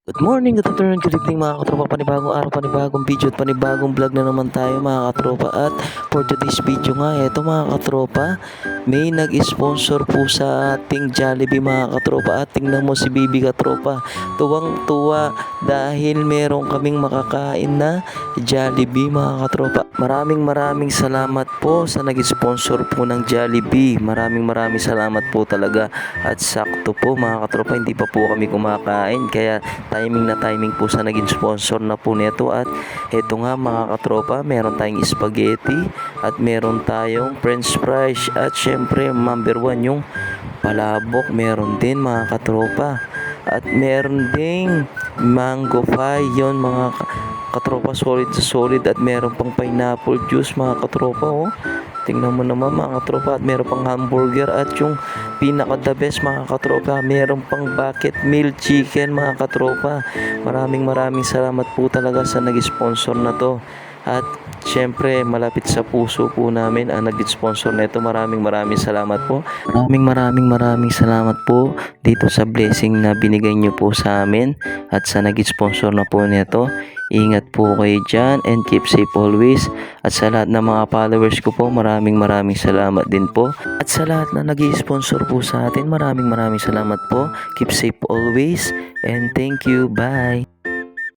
Good morning, good afternoon, good evening mga katropa. Panibagong araw, panibagong video at panibagong vlog na naman tayo mga katropa. At for today's video nga, eto mga katropa, may nag-sponsor po sa ating Jollibee mga katropa. At tingnan mo si Bibi katropa, tuwang-tuwa dahil meron kaming makakain na Jollibee mga katropa. Maraming salamat po sa nag-sponsor po ng Jollibee. Maraming salamat po talaga. At sakto po mga katropa, hindi pa po kami kumakain kaya timing po sa naging sponsor na po nito. At eto nga mga katropa, meron tayong spaghetti at meron tayong french fries at syempre number 1 yung palabok, meron din mga katropa. At meron ding mango pie, yon mga katropa, solid at meron pang pineapple juice mga katropa. Tingnan mo naman mga katropa, at meron pang hamburger at yung pinaka the best mga katropa, meron pang bucket meal chicken mga katropa. Maraming salamat po talaga sa nag-sponsor na to. At syempre malapit sa puso po namin ang nag-sponsor na ito. Maraming salamat po. Maraming salamat po dito sa blessing na binigay nyo po sa amin at sa nag-sponsor na po nito. Ingat po kayo dyan and keep safe always. At sa lahat ng mga followers ko po, maraming salamat din po. At sa lahat na nag-sponsor po sa atin, maraming salamat po. Keep safe always and thank you. Bye!